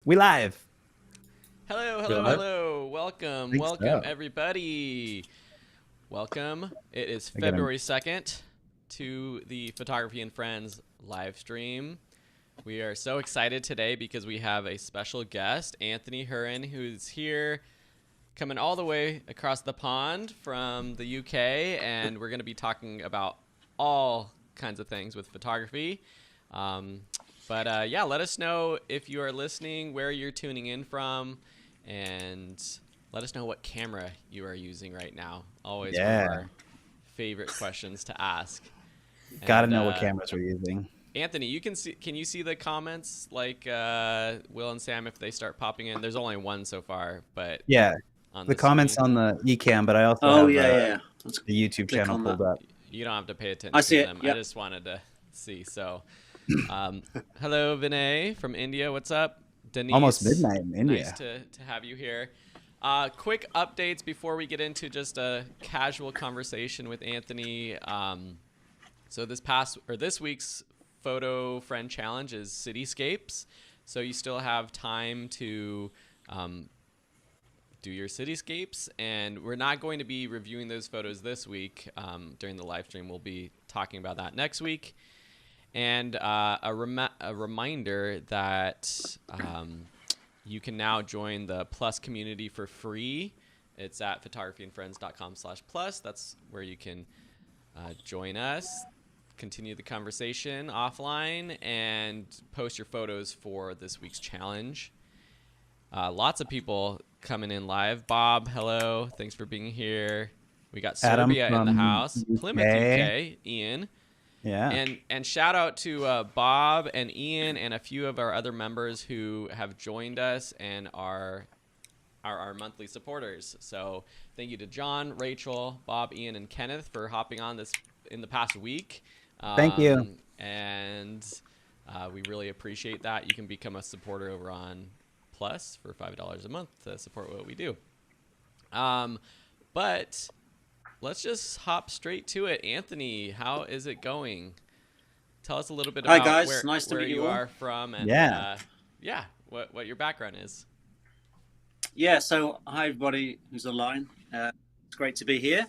We live. Hello, We hello, live? hello. Welcome, Think welcome, so. everybody. Welcome. It is I gotta. February 2nd to the Photography and Friends live stream. We are so excited today because we have a special guest, Anthony Hurren, who's here coming all the way across the pond from the UK, and we're going to be talking about all kinds of things with photography. Um, but let us know if you are listening, where you're tuning in from, and let us know what camera you are using right now. Always one of Yeah. our favorite questions to ask. Gotta And know what cameras we're using. Anthony, you can see. Can you see the comments like Will and Sam if they start popping in? There's only one so far, but Yeah. on The the comments screen, on the Ecamm, but I also Oh have yeah, yeah. Let's the YouTube click channel on that. pulled up. you don't have to pay I attention see to it. them. I Yep. just wanted to see. So, um, hello, Vinay from India. What's up? Almost Denise, midnight in nice India. to have you here. Quick updates before we get into just a casual conversation with Anthony. So this week's photo friend challenge is cityscapes. So you still have time to do your cityscapes, and we're not going to be reviewing those photos this week during the live stream. We'll be talking about that next week. And a reminder that you can now join the Plus community for free. It's at photographyandfriends.com/plus. That's where you can join us, continue the conversation offline, and post your photos for this week's challenge. Lots of people coming in live. Bob, hello. Thanks for being here. We got Adam Serbia in the from house. Plymouth, UK. UK. Ian. Yeah. And shout out to Bob and Ian and a few of our other members who have joined us and are our monthly supporters. So thank you to John, Rachel, Bob, Ian, and Kenneth for hopping on this in the past week. Thank you. And we really appreciate that. You can become a supporter over on Plus for $5 a month to support what we do. But let's just hop straight to it. Anthony, how is it going? Tell us a little bit Hi about guys, nice to where meet you you all. are from and Yeah. what your background is. Yeah, so hi everybody who's online. It's great to be here.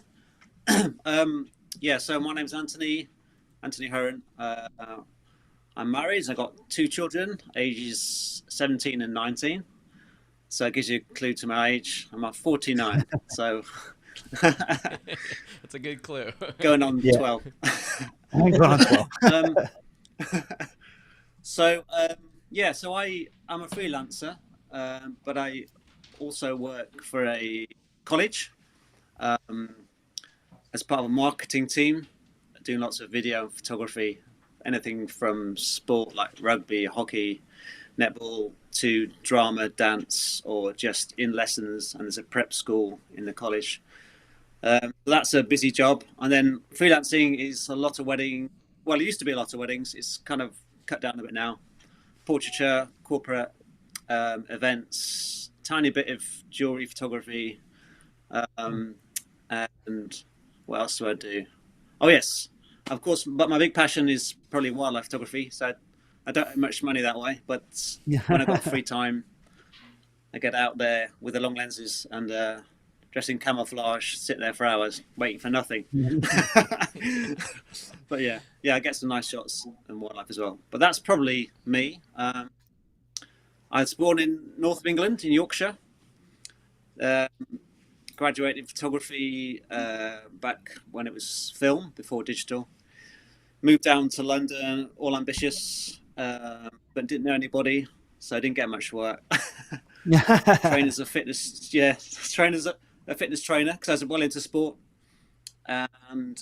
Yeah, so my name's Anthony Hurren. I'm married. I've got two children, ages 17 and 19. So it gives you a clue to my age. I'm at 49, so That's a good clue. going on Yeah. 12. I'm going on 12. So I'm a freelancer, but I also work for a college as part of a marketing team, doing lots of video and photography, anything from sport like rugby, hockey, netball to drama, dance, or just in lessons. And there's a prep school in the college. That's a busy job. And then freelancing is a lot of wedding. Well, it used to be a lot of weddings. It's kind of cut down a bit now. Portraiture, corporate events, tiny bit of jewelry photography, and what else do I do? Oh yes, of course. But my big passion is probably wildlife photography. So I don't have much money that way, but when I got free time, I get out there with the long lenses and dress in camouflage, sit there for hours waiting for nothing. But yeah, I get some nice shots and wildlife as well. But that's probably me. I was born in north of England, in Yorkshire. Graduated photography back when it was film, before digital. Moved down to London, all ambitious, but didn't know anybody, so I didn't get much work. Trained as a fitness, trained as a fitness trainer because I was well into sport, and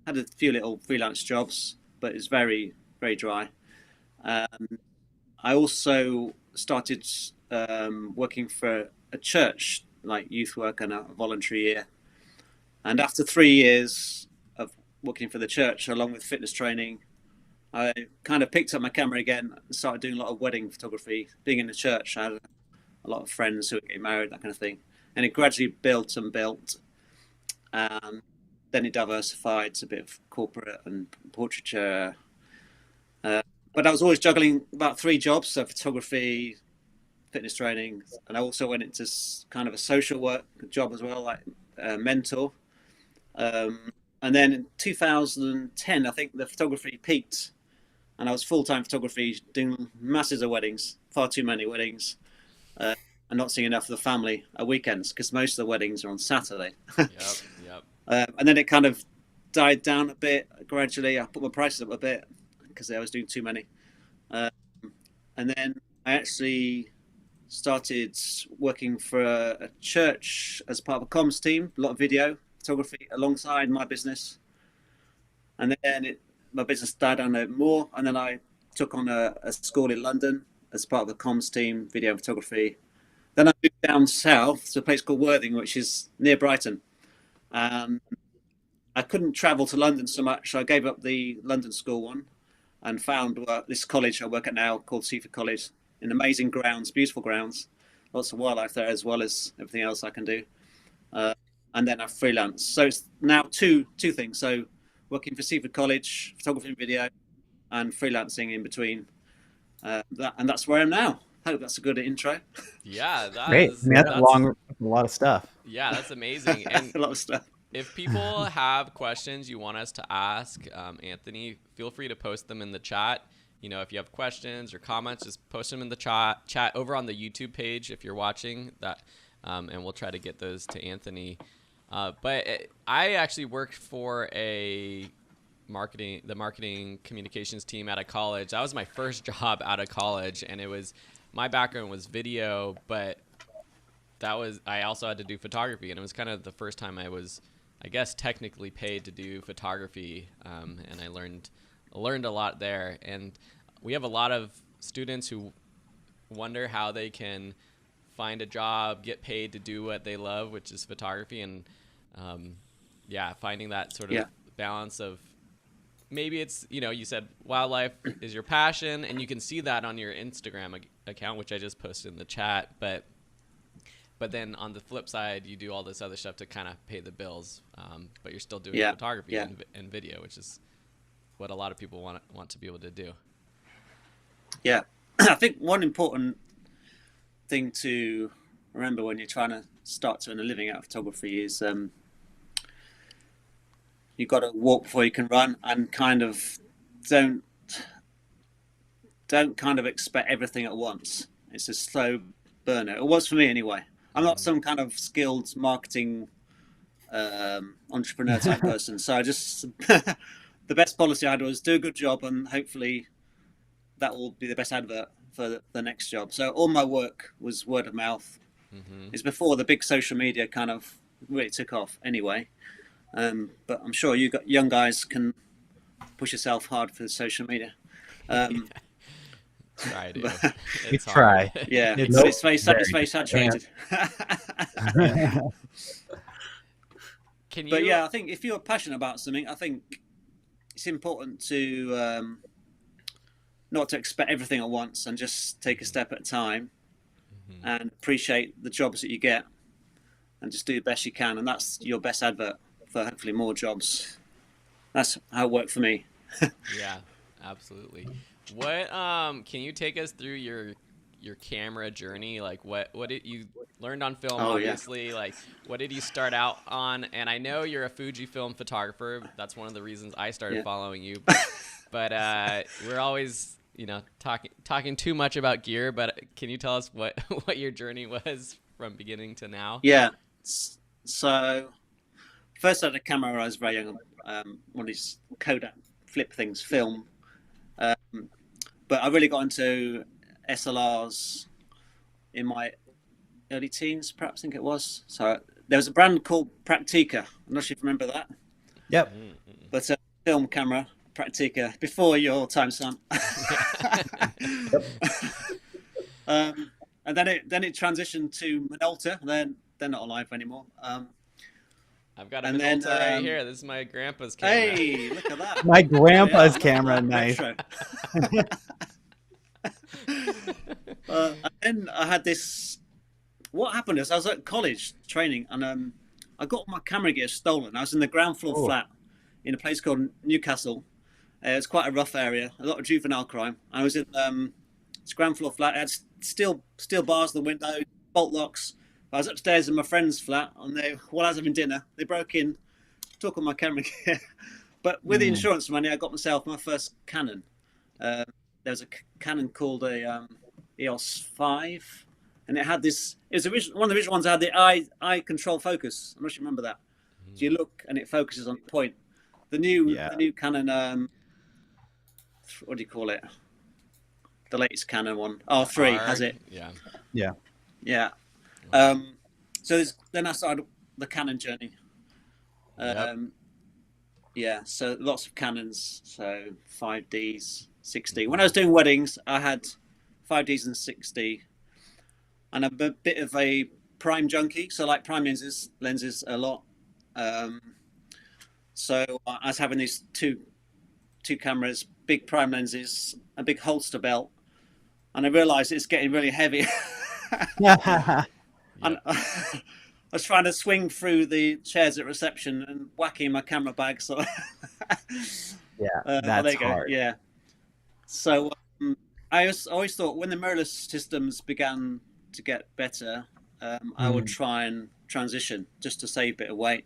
had a few little freelance jobs, but it's very, very dry. I also started working for a church, like youth work and a voluntary year. And after 3 years of working for the church, along with fitness training, I kind of picked up my camera again and started doing a lot of wedding photography. Being in the church, I had a lot of friends who were getting married, that kind of thing. And it gradually built and built. Then it diversified to a bit of corporate and portraiture. But I was always juggling about 3 jobs, so photography, fitness training, and I also went into kind of a social work job as well, like mentor. And then in 2010, I think the photography peaked, and I was full-time photography, doing masses of weddings, far too many weddings, and not seeing enough of the family at weekends because most of the weddings are on Saturday. Yep. And then it kind of died down a bit gradually. I put my prices up a bit because I was doing too many. And then I actually started working for a church as part of a comms team, a lot of video photography alongside my business. And then my business died down a bit more. And then I took on a school in London as part of the comms team, video photography. Then I moved down south to a place called Worthing, which is near Brighton. I couldn't travel to London so much, so I gave up the London school one and found this college I work at now called Seaford College, in amazing grounds, beautiful grounds, lots of wildlife there as well as everything else I can do. And then I freelance. So it's now two things. So working for Seaford College, photography and video, and freelancing in between. And that's where I am now. I hope that's a good intro. Yeah, Great. I mean, that's a lot of stuff. Yeah, that's amazing. And a lot of stuff. if people have questions you want us to ask Anthony, feel free to post them in the chat. You know, if you have questions or comments, just post them in the chat over on the YouTube page if you're watching that, and we'll try to get those to Anthony. But I actually worked for the marketing communications team out of college. That was my first job out of college, and my background was video, but I also had to do photography, and it was kind of the first time I was, I guess, technically paid to do photography, and I learned a lot there. And we have a lot of students who wonder how they can find a job, get paid to do what they love, which is photography, and finding that sort of balance of, maybe it's, you said wildlife is your passion, and you can see that on your Instagram account, which I just posted in the chat, but then on the flip side, you do all this other stuff to kind of pay the bills, but you're still doing photography and video, which is what a lot of people want to be able to do. Yeah. I think one important thing to remember when you're trying to start to earn a living out of photography is you've got to walk before you can run, and kind of don't kind of expect everything at once. It's a slow burner. It was for me anyway. I'm not some kind of skilled marketing entrepreneur type person. So I just, the best policy I had was do a good job, and hopefully that will be the best advert for the next job. So all my work was word of mouth. It's before the big social media kind of really took off anyway. But I'm sure you young guys can push yourself hard for social media. Try to. We try. Yeah, it's very saturated. But yeah, I think if you're passionate about something, I think it's important to not to expect everything at once, and just take a step at a time, and appreciate the jobs that you get, and just do the best you can, and that's your best advert for hopefully more jobs. That's how it worked for me. Yeah, absolutely. What can you take us through your camera journey? Like what did you learned on film, obviously? Like what did you start out on? And I know you're a Fujifilm photographer. That's one of the reasons I started following you. But we're always, talking too much about gear, but can you tell us what your journey was from beginning to now? Yeah. So first I had a camera when I was very young, one of these Kodak flip things, film. But I really got into SLRs in my early teens, perhaps, I think it was. So there was a brand called Praktica. I'm not sure if you remember that. Yep. But a film camera, Praktica, before your time, son. And then it transitioned to Minolta. They're not alive anymore. I've got a Minolta right here. This is my grandpa's camera. Hey, look at that. My grandpa's camera, nice. And then I had this. What happened is I was at college training, and I got my camera gear stolen. I was in the ground floor flat in a place called Newcastle. It's quite a rough area, a lot of juvenile crime. I was in this ground floor flat. It had steel bars on the window, bolt locks. I was upstairs in my friend's flat, and while I was having dinner, they broke in, took on my camera gear. But with the insurance money, I got myself my first Canon. There was a Canon called a EOS 5, and it had this. It was one of the original ones that had the eye control focus. I'm not sure you remember that. So you look and it focuses on point. The new Canon. What do you call it? The latest Canon one, R3 has it. Yeah. So then I started the Canon journey. Yeah, so lots of Canons, so 5Ds, 6D. When I was doing weddings, I had 5Ds and 6D, and I'm a bit of a prime junkie, so I like prime lenses a lot. So I was having these two cameras, big prime lenses, a big holster belt, and I realised it's getting really heavy. And I was trying to swing through the chairs at reception and whacking my camera bag. So that's hard. Yeah. So I always thought when the mirrorless systems began to get better, I would try and transition just to save a bit of weight.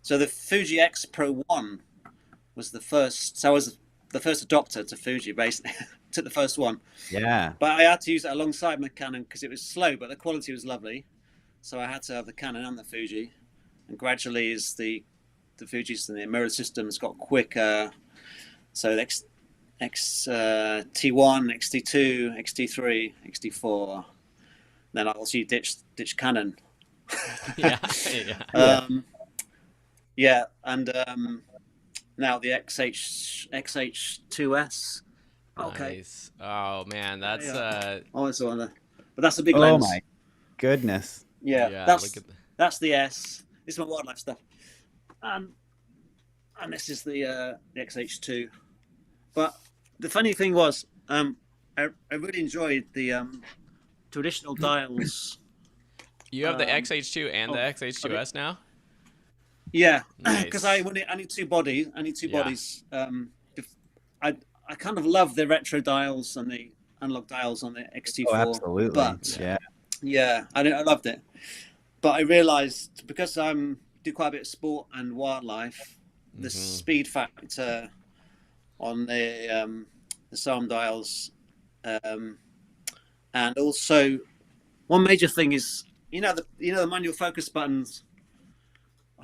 So the Fuji X Pro 1 was the first. So I was the first adopter to Fuji, basically. Took the first one. Yeah. But I had to use it alongside my Canon because it was slow, but the quality was lovely. So I had to have the Canon and the Fuji. And gradually, as the Fujis and the mirror systems got quicker, so the X-T1, X-T2, X-T3, X-T4. Then I also ditched Canon. And now the XH2S. Okay. Nice. Oh man, that's always one. But that's a big Oh lens. my goodness. Yeah, that's the S. This is my wildlife stuff, and this is the XH2. But the funny thing was, I really enjoyed the traditional dials. You have the XH2 and the XH2S now? Yeah, because I need two bodies. Bodies. I kind of love the retro dials and the analog dials on the XT4. Oh, absolutely. But I loved it. But I realised because I do quite a bit of sport and wildlife, the speed factor on the SARM dials, and also one major thing is the manual focus buttons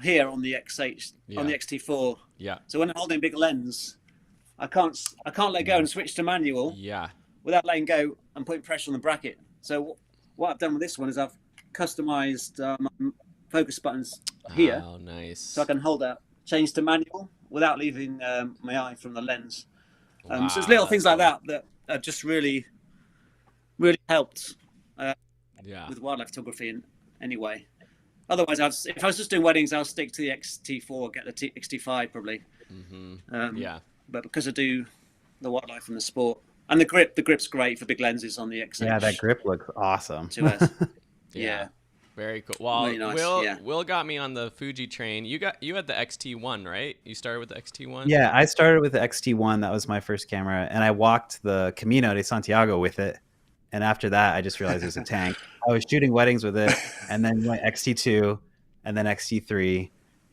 here on the XH on the XT4. Yeah. So when I'm holding a big lens, I can't let go and switch to manual. Yeah. Without letting go and putting pressure on the bracket. So what I've done with this one is I've customized my focus buttons here. Oh, nice. So I can hold that, change to manual without leaving my eye from the lens. So it's little things like that have just really, really helped with wildlife photography in any way. Otherwise, if I was just doing weddings, I'll stick to the XT4, get the XT5 probably. But because I do the wildlife and the sport, and the grip's great for big lenses on the XH. Yeah, that grip looks awesome. 2S. Yeah. Very cool. Well, really nice. Will got me on the Fuji train. You had the XT1, right? You started with the XT1? Yeah, I started with the XT1. That was my first camera, and I walked the Camino de Santiago with it. And after that, I just realized it was a tank. I was shooting weddings with it, and then went XT2, and then XT3,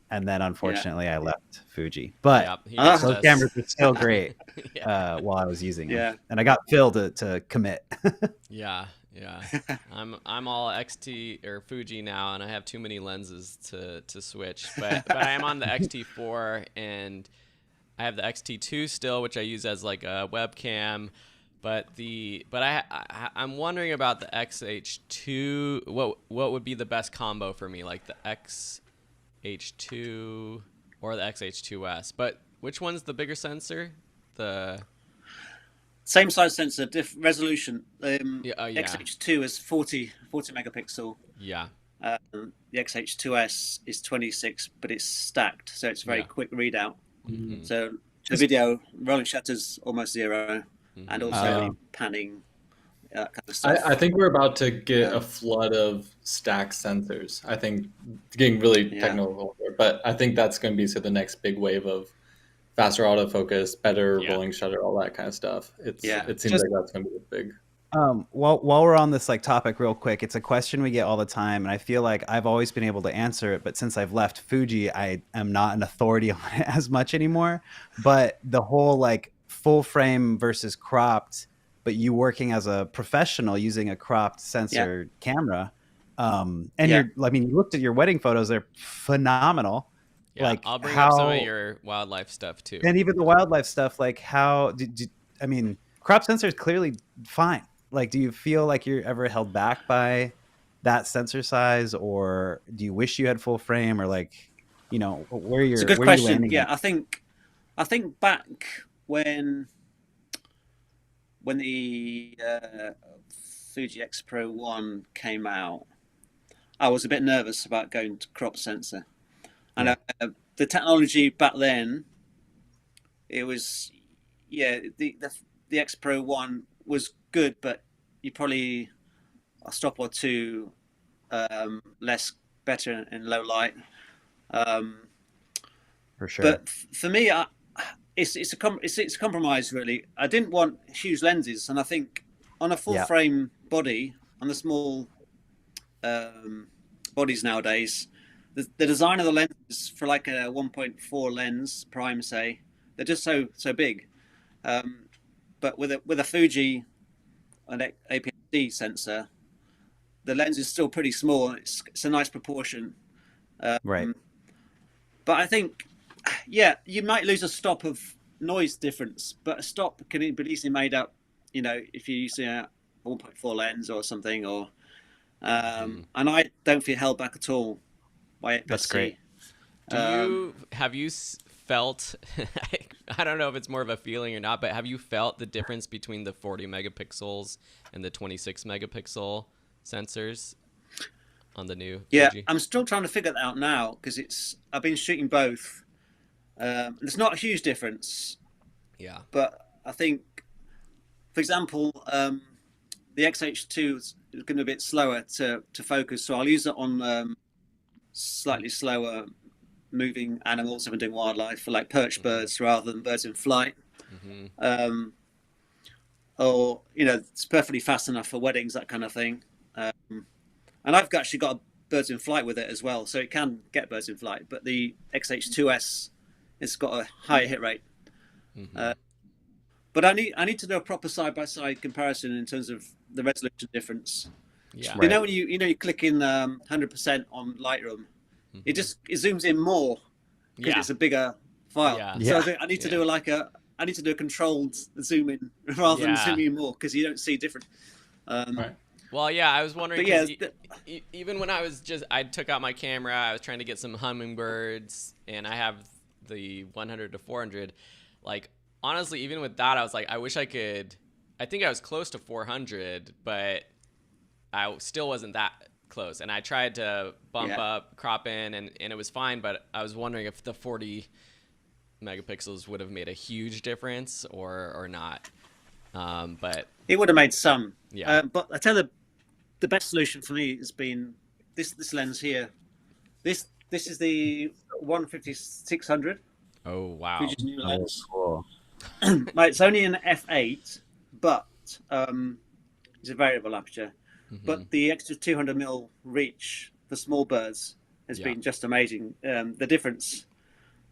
and then unfortunately I left Fuji. But those cameras were still great while I was using them. And I got Phil to commit. Yeah. I'm all XT or Fuji now, and I have too many lenses to switch. But I am on the XT4, and I have the XT2 still, which I use as like a webcam. But I'm wondering about the XH2. What would be the best combo for me, like the XH2 or the XH2S? But which one's the bigger sensor? The same size sensor, resolution. XH2 is 40 megapixel. Yeah. The XH2S is 26, but it's stacked, so it's very quick readout. So the video rolling shutters almost zero. And also panning, that kind of stuff. I think we're about to get a flood of stacked sensors. I think getting really technical, but I think that's going to be the next big wave of faster autofocus, better rolling shutter, all that kind of stuff. It seems like that's going to be big. While we're on this like topic real quick, it's a question we get all the time, and I feel like I've always been able to answer it, but since I've left Fuji, I am not an authority on it as much anymore. But the whole like full frame versus cropped, but you working as a professional using a cropped sensor camera, and I mean, you looked at your wedding photos; they're phenomenal. Yeah, Like I'll bring up some of how, your wildlife stuff too. and even the wildlife stuff, like how did I mean, crop sensor is clearly fine. Like, do you feel like you're ever held back by that sensor size, or do you wish you had full frame, or like, It's a good where you're question. landing? Yeah, I think back when the Fuji X Pro 1 came out, I was a bit nervous about going to crop sensor. And the technology back then, it was, the X Pro 1 was good, but you probably a stop or two less better in low light. For sure. But for me, it's a compromise really. I didn't want huge lenses, and I think on a full frame body, on the small bodies nowadays, the design of the lenses for like a 1.4 lens prime, say, they're just so big. But with a Fuji an APS-C sensor, the lens is still pretty small. It's a nice proportion. Right. But I think, you might lose a stop of noise difference, but a stop can be easily made up, if you're using a 1.4 lens or something, or and I don't feel held back at all by APS-C. That's great. Have you felt, I don't know if it's more of a feeling or not, but have you felt the difference between the 40 megapixels and the 26 megapixel sensors on the new Fuji? I'm still trying to figure that out now, because I've been shooting both. There's not a huge difference. Yeah. But I think, for example, the XH2 is going to be a bit slower to focus, so I'll use it on slightly slower moving animals if I'm doing wildlife, like perch birds rather than birds in flight. Or, it's perfectly fast enough for weddings, that kind of thing. And I've actually got birds in flight with it as well, so it can get birds in flight. But the XH2S, it's got a higher hit rate. But I need to do a proper side-by-side comparison in terms of the resolution difference. Yeah. When you click in 100% on Lightroom, it zooms in more because it's a bigger file. So I need to do a controlled zoom in rather than zooming in more, because you don't see different. Right. Well, yeah, I was wondering, even when I took out my camera, I was trying to get some hummingbirds, and I have the 100 to 400. Like, honestly, even with that, I was like, I wish I could. I think I was close to 400, but I still wasn't that close. And I tried to bump up, crop in, and it was fine. But I was wondering if the 40 megapixels would have made a huge difference or not. But it would have made some. Yeah. But I tell you, the best solution for me has been this lens here. This is the 150-600. Oh wow! Fuji's new lens. Oh, cool. It's only an f8, but it's a variable aperture. But the extra 200mm reach for small birds has been just amazing. The difference,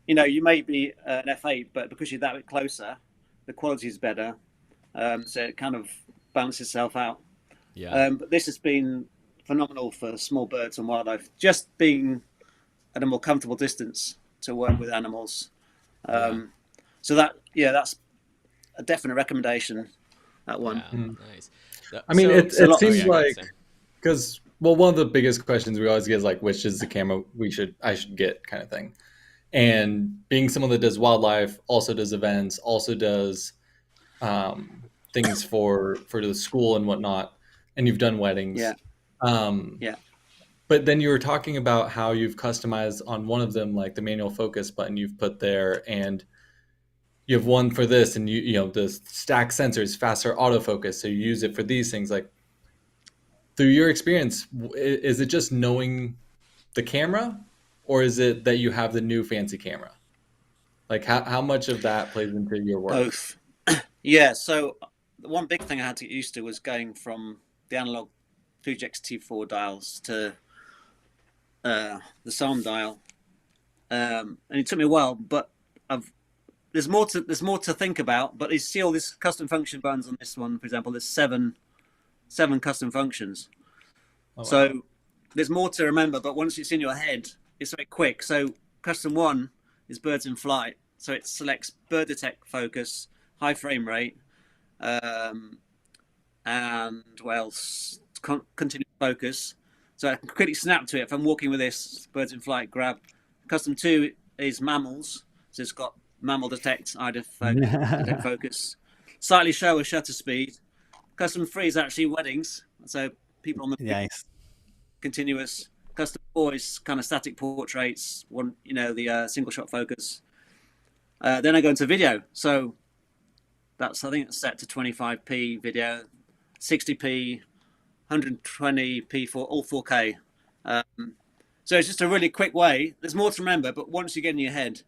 you may be an f8, but because you're that bit closer, the quality is better. So it kind of balances itself out. Yeah. But this has been phenomenal for small birds and wildlife, just being at a more comfortable distance to work with animals. So that's a definite recommendation. That one. Yeah, nice. I mean, it seems like, because one of the biggest questions we always get is like, which is the camera I should get, kind of thing. And being someone that does wildlife, also does events, also does things for the school and whatnot, and you've done weddings. But then you were talking about how you've customized on one of them, like the manual focus button you've put there, and you have one for this, and the stack sensors, faster autofocus, so you use it for these things. Like, through your experience, is it just knowing the camera, or is it that you have the new fancy camera? Like, how much of that plays into your work? Both. Yeah, so the one big thing I had to get used to was going from the analog Fuji X-T4 dials to the Psalm dial, and it took me a while. But there's more to think about. But you see all these custom function buttons on this one, for example. There's seven custom functions. Oh, So wow. there's more to remember. But once it's in your head, it's very quick. So custom 1 is birds in flight. So it selects bird detect focus, high frame rate, and what else? Continuous focus. So I can quickly snap to it. If I'm walking with this, birds in flight, grab. Custom 2 is mammals. So it's got mammal detect, detect focus. Slightly slower shutter speed. Custom 3 is actually weddings. So people on the Nice. continuous. Custom 4 is kind of static portraits. One, the single shot focus. Then I go into video. So I think it's set to 25p video, 60p, 120p for all 4K. So it's just a really quick way. There's more to remember, but once you get in your head,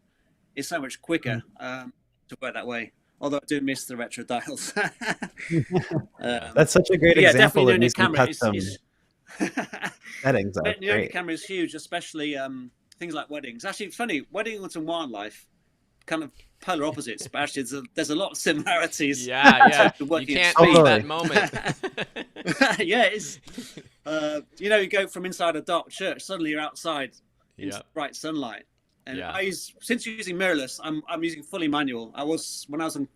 it's so much quicker to work that way. Although I do miss the retro dials. That's such a great example of new using camera custom settings. That's new great. camera is huge, especially things like weddings. Actually, it's funny, weddings and wildlife, kind of polar opposites, but actually there's a lot of similarities. Yeah. to You working can't in beat space. that moment. Yeah, it is. You go from inside a dark church, suddenly you're outside into bright sunlight. And since using mirrorless, I'm using fully manual. When I was on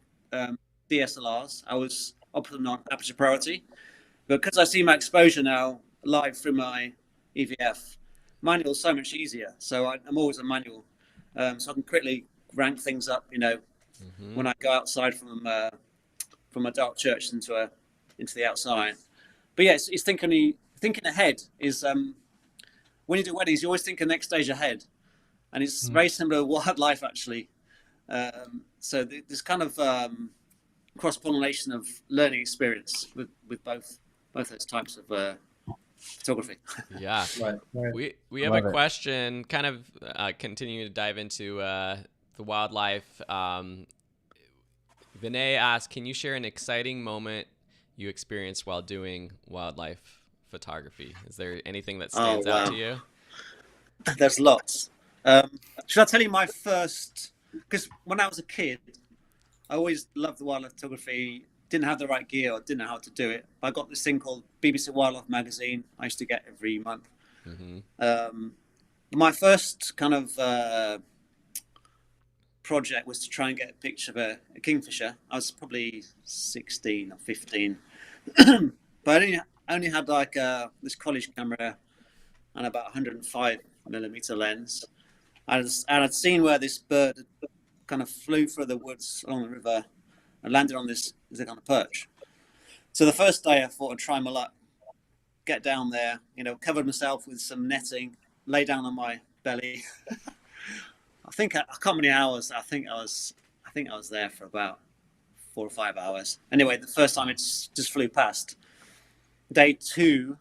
DSLRs, I was operating on aperture priority, but because I see my exposure now live through my EVF, manual is so much easier. So I'm always on manual, so I can quickly rank things up. When I go outside from a dark church into the outside. But yeah, it's thinking ahead is when you do weddings, you always think the next stage ahead, and it's very similar to wildlife actually. So there's kind of cross pollination of learning experience with both those types of photography. Yeah. Right. We have a question, kind of continuing to dive into the wildlife. Vinay asked, can you share an exciting moment you experienced while doing wildlife photography? Is there anything that stands out to you? There's lots. Should I tell you my first? Because when I was a kid, I always loved the wildlife photography. Didn't have the right gear or didn't know how to do it. I got this thing called BBC Wildlife magazine. I used to get every month. My first kind of project was to try and get a picture of a kingfisher. I was probably 16 or 15, but I only had like this college camera and about 105mm lens. And I'd seen where this bird kind of flew through the woods along the river and landed on this kind of perch. So the first day I thought I'd try my luck, get down there, covered myself with some netting, lay down on my belly. I can't remember many hours. I think I was there for about 4 or 5 hours. Anyway, the first time it just flew past. Day 2,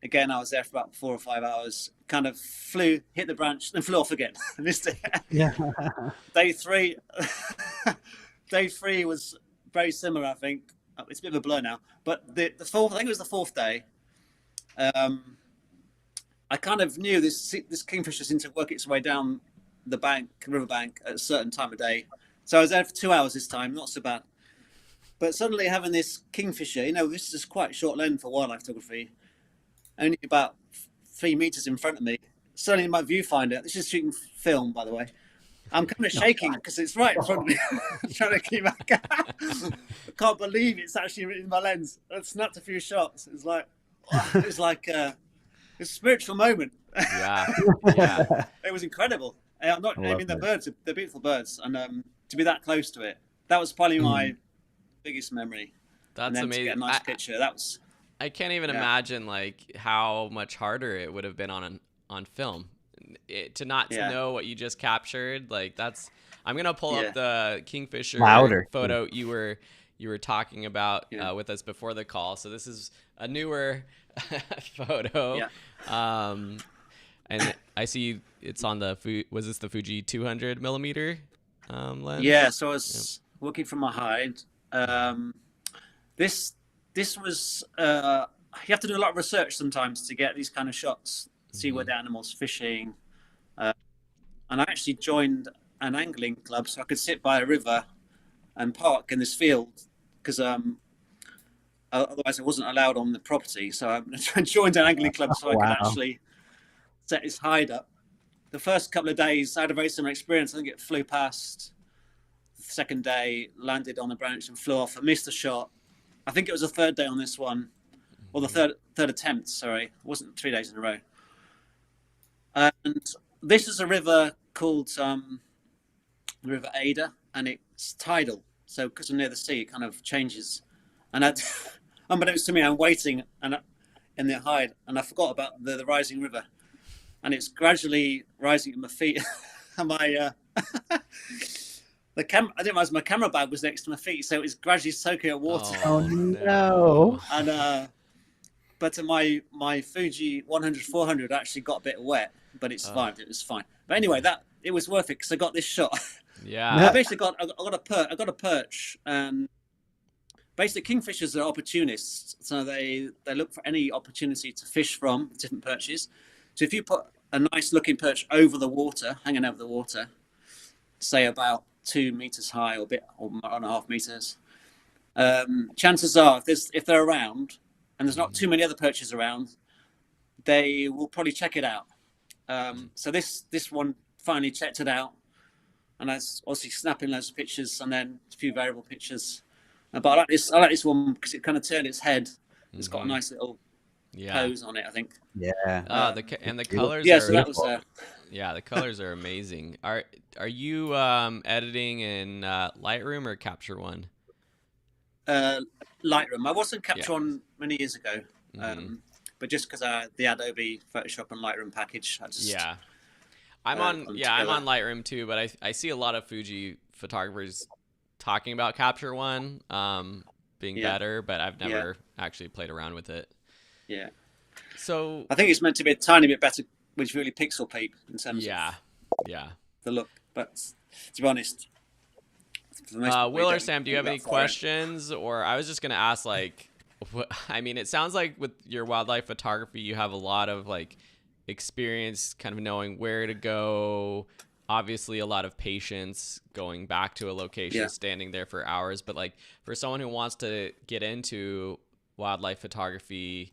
again I was there for about 4 or 5 hours. Kind of hit the branch, then flew off again. Missed it. Yeah. Day 3, day 3 was very similar. I think it's a bit of a blur now, but the fourth, I think it was the 4th day. I kind of knew this kingfisher seemed to work its way down the riverbank at a certain time of day. So I was there for 2 hours this time, not so bad. But suddenly having this kingfisher, this is quite short length for wildlife photography, only about 3 meters in front of me. Suddenly in my viewfinder, this is shooting film, by the way. I'm kind of shaking because it's right in front of me. I'm trying to keep back. I can't believe it's actually in my lens. I snapped a few shots. It's like it's a spiritual moment. Yeah. It was incredible. I'm not. I mean, they're beautiful birds, and to be that close to it, that was probably my biggest memory. That's amazing. To get a nice picture. That was. I can't even imagine how much harder it would have been on film. To know what you just captured. I'm gonna pull up the kingfisher photo you were talking about with us before the call. So this is a newer photo. And I see it's on was this the Fuji 200mm lens? Yeah, so I was working from my hide. This was you have to do a lot of research sometimes to get these kind of shots, see where the animal's fishing. And I actually joined an angling club so I could sit by a river and park in this field because otherwise I wasn't allowed on the property. So I joined an angling club so I could actually set his hide up. The first couple of days I had a very similar experience. I think it flew past. The second day landed on the branch and flew off. I missed a shot. I think it was the third day on this one, or the third attempt. Sorry, it wasn't 3 days in a row. And this is a river called the River Ada, and it's tidal. So because I'm near the sea, it kind of changes. And unbeknownst to me, I'm waiting in the hide, and I forgot about the rising river, and it's gradually rising at my feet. And the camera, I didn't realize my camera bag was next to my feet, so it was gradually soaking in water. Oh no! And but my Fuji 100-400 actually got a bit wet, but it survived. It was fine. But anyway, it was worth it because I got this shot. Yeah. I basically got a perch. Basically, kingfishers are opportunists, so they look for any opportunity to fish from different perches. So if you put a nice looking perch over the water, hanging over the water, say about 2 meters high or 1.5 meters, chances are if they're around and there's not too many other perches around, they will probably check it out. So this one finally checked it out, and I was obviously snapping loads of pictures and then a few variable pictures. But I like this one because it kind of turned its head. It's got a nice little pose on it, I think. Yeah. The colors. Yeah, are, so that was. Yeah, the colors are amazing. Are you editing in Lightroom or Capture One? Lightroom. I was in Capture One many years ago, but just because the Adobe Photoshop and Lightroom package, I just I'm on Lightroom too, but I see a lot of Fuji photographers talking about Capture One being better, but I've never actually played around with it. Yeah. So I think it's meant to be a tiny bit better, which really pixel peep in terms of the look. But to be honest, Will or Sam, do you have any questions? Or I was just gonna ask, like, I mean, it sounds like with your wildlife photography, you have a lot of like experience, kind of knowing where to go. Obviously, a lot of patience going back to a location, standing there for hours. But like for someone who wants to get into wildlife photography,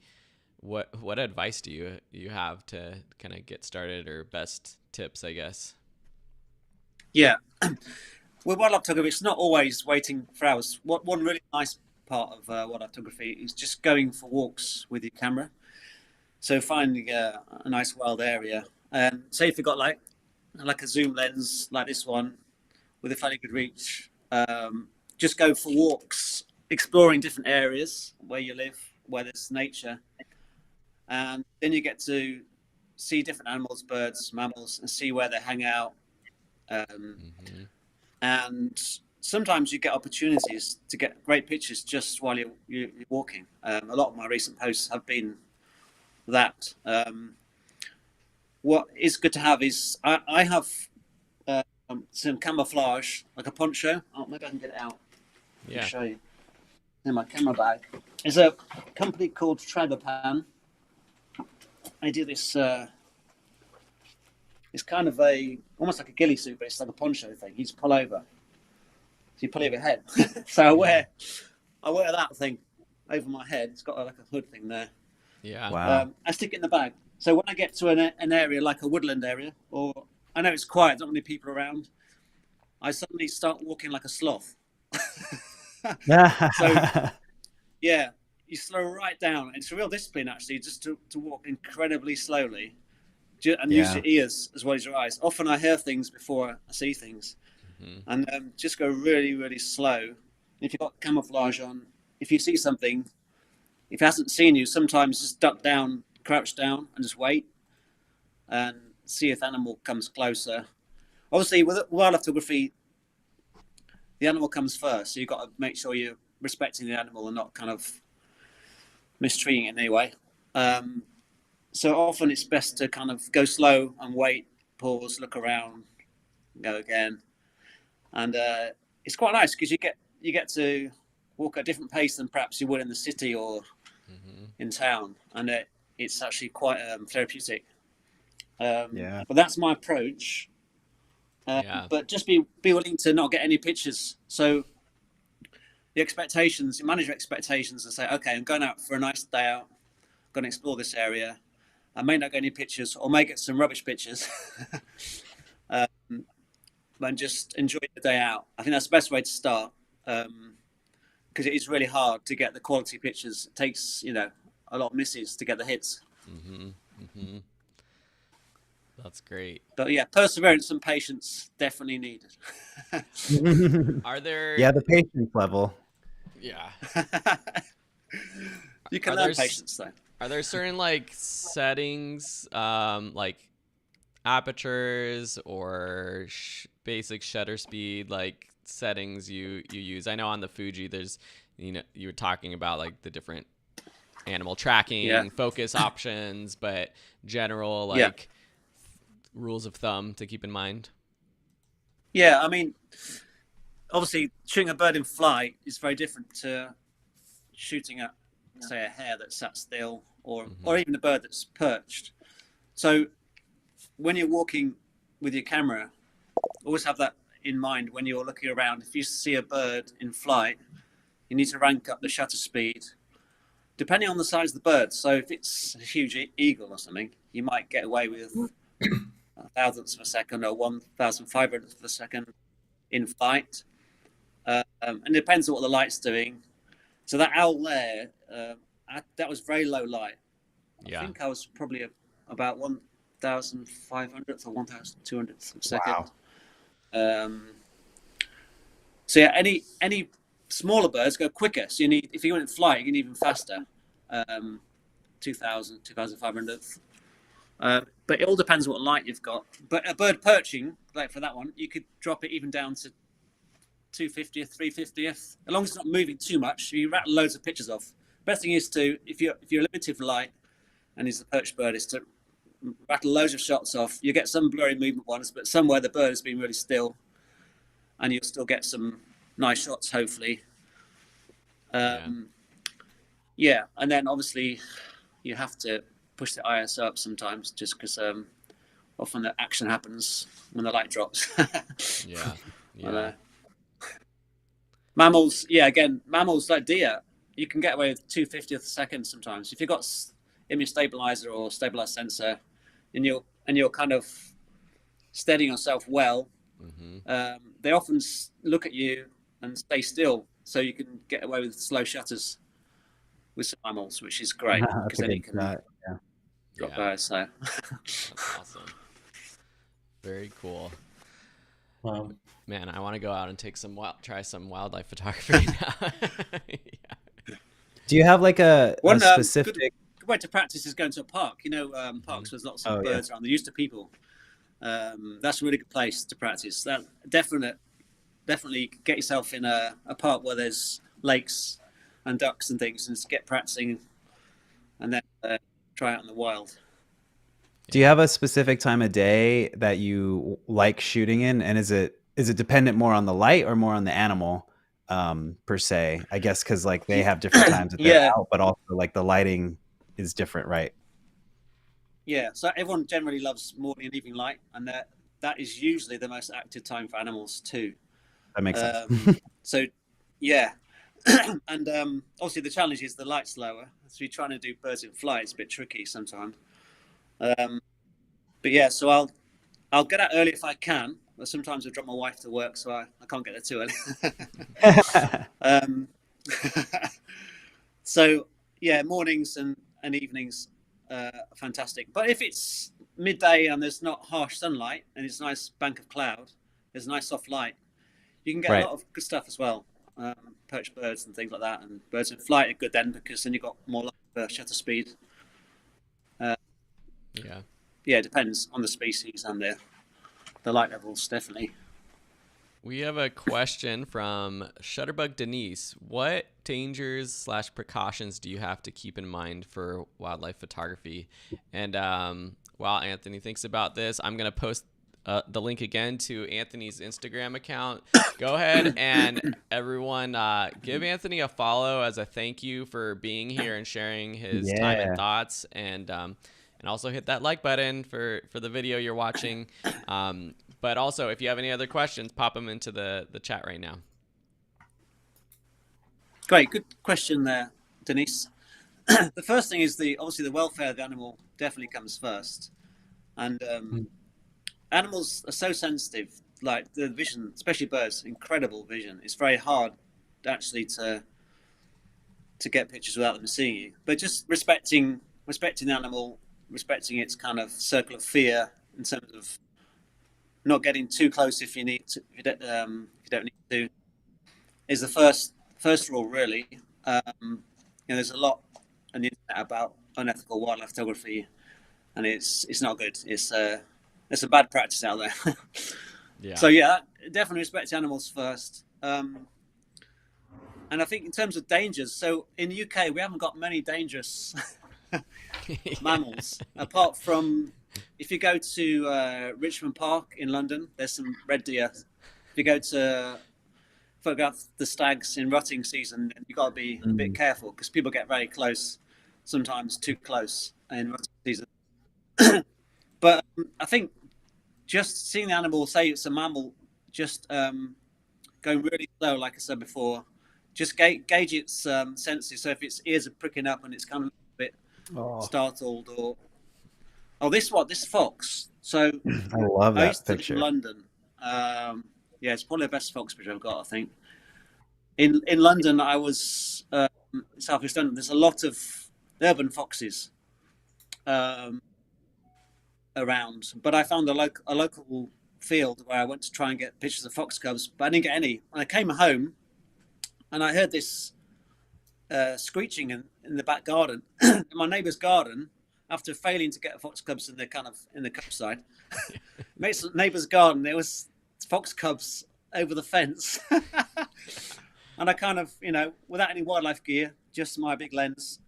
what advice do you have to kind of get started, or best tips, I guess? Yeah. With wildlife photography, it's not always waiting for hours. One really nice part of wildlife photography is just going for walks with your camera. So finding a nice wild area, and say if you've got like a zoom lens like this one with a fairly good reach, just go for walks, exploring different areas where you live, where there's nature, and then you get to see different animals, birds, mammals, and see where they hang out. And sometimes you get opportunities to get great pictures just while you're walking. A lot of my recent posts have been that. What is good to have is I have some camouflage, like a poncho. Oh, maybe I can get it out. Yeah. I'll show you. In my camera bag. There's a company called Tragopan. I do this. It's kind of almost like a ghillie suit, but it's like a poncho thing. You just pull over. So you pull over your head. So I wear that thing over my head. It's got like a hood thing there. Yeah. Wow. I stick it in the bag. So when I get to an area like a woodland area, or I know it's quiet, not many people around, I suddenly start walking like a sloth. So yeah, you slow right down. It's a real discipline actually, just to walk incredibly slowly, and use your ears as well as your eyes. Often I hear things before I see things, and just go really, really slow. And if you've got camouflage on, if you see something, if it hasn't seen you, sometimes just duck down, crouch down, and just wait and see if the animal comes closer. Obviously, with wildlife photography, the animal comes first, so you've got to make sure you're respecting the animal and not kind of mistreating it in any way. So often it's best to kind of go slow and wait, pause, look around, go again. And it's quite nice because you get to walk at a different pace than perhaps you would in the city or in town, and it's actually quite therapeutic. Yeah. But that's my approach. But just be willing to not get any pictures. So the expectations, you manage your expectations and say, okay, I'm going out for a nice day out. I'm going to explore this area. I may not get any pictures, or may get some rubbish pictures. And just enjoy the day out. I think that's the best way to start, because it is really hard to get the quality pictures. It takes, a lot of misses to get the hits. That's great. But yeah, perseverance and patience definitely needed. Are there? Yeah, the patience level. Yeah. You can learn patience though. Are there certain like settings, like apertures or basic shutter speed, like settings you use? I know on the Fuji, there's, you were talking about like the different animal tracking, focus options, but general like rules of thumb to keep in mind. Yeah, I mean, obviously shooting a bird in flight is very different to shooting at, say, a hare that sat still, or even a bird that's perched. So when you're walking with your camera, always have that in mind when you're looking around. If you see a bird in flight, you need to rank up the shutter speed depending on the size of the bird. So if it's a huge eagle or something, you might get away with thousandths of a second or 1,500th of a second in flight. And it depends on what the light's doing. So that owl there, that was very low light. I think I was probably about 1,500th or 1,200th of a second. Wow. So yeah, any smaller birds go quicker. So if you went in flight, you can even faster, 2,000, 2,500th. But it all depends on what light you've got. But a bird perching, like for that one, you could drop it even down to 250th, 350th, as long as it's not moving too much. You rattle loads of pictures off. Best thing is to, if you're limited for light, and it's a perched bird, is to rattle loads of shots off. You get some blurry movement ones, but somewhere the bird has been really still, and you'll still get some nice shots, hopefully. And then obviously you have to push the ISO up sometimes, just because often the action happens when the light drops. Mammals, mammals like deer, you can get away with 250th a second sometimes. If you've got image stabilizer or stabilized sensor, and you're kind of steadying yourself well, they often look at you and stay still, so you can get away with slow shutters with some mammals, which is great, because then you can drop by. So that's awesome. Very cool. Man, I want to go out and try some wildlife photography now. Do you have like a specific good way to practice is going to a park? Parks with lots of birds around. They're used to people. That's a really good place to practice. That definitely get yourself in a park where there's lakes and ducks and things, and just get practicing, and then try out in the wild. Do you have a specific time of day that you like shooting in, and is it dependent more on the light or more on the animal, per se? I guess because like they have different times that they're out, but also like the lighting is different, right? Yeah, so everyone generally loves morning and evening light, and that is usually the most active time for animals too. That makes sense. So and obviously the challenge is the light's lower, so you're trying to do birds in flight. It's a bit tricky sometimes. But yeah, so I'll get out early if I can, but sometimes I drop my wife to work, so I can't get there too early. So yeah, mornings and evenings are fantastic. But if it's midday and there's not harsh sunlight and it's a nice bank of cloud, there's a nice soft light, you can get a lot of good stuff as well. Perched birds and things like that, and birds in flight are good then, because then you've got more shutter speed. It depends on the species and the light levels, definitely. We have a question from Shutterbug Denise. What dangers / precautions do you have to keep in mind for wildlife photography? And while Anthony thinks about this, I'm going to post the link again to Anthony's Instagram account. Go ahead and everyone give Anthony a follow as a thank you for being here and sharing his time and thoughts, and also hit that like button for the video you're watching. But also, if you have any other questions, pop them into the chat right now. Great, good question there, Denise. The first thing is obviously the welfare of the animal definitely comes first, and animals are so sensitive. Like the vision, especially birds, incredible vision. It's very hard actually to get pictures without them seeing you. But just respecting the animal, respecting its kind of circle of fear in terms of not getting too close if you need to, if you don't need to, is the first rule really. There's a lot on the internet about unethical wildlife photography, and it's not good. It's a bad practice out there. Yeah. So yeah, definitely respect animals first. And I think in terms of dangers, so in the UK we haven't got many dangerous mammals, apart from if you go to Richmond Park in London, there's some red deer. If you go to photograph the stags in rutting season, you've got to be a bit careful because people get very close, sometimes too close in rutting season. But I think just seeing the animal, say it's a mammal, just going really slow, like I said before, just gauge its senses. So if its ears are pricking up and it's kind of a bit startled, or this fox. So I love I that used to live picture. in London. Yeah, it's probably the best fox picture I've got, I think. In London, I was South East London. There's a lot of urban foxes around, but I found a local field where I went to try and get pictures of fox cubs, but I didn't get any. And I came home and I heard this screeching in the back garden, in my neighbour's garden. After failing to get fox cubs in the countryside, neighbour's garden, there was fox cubs over the fence. And I kind of, without any wildlife gear, just my big lens,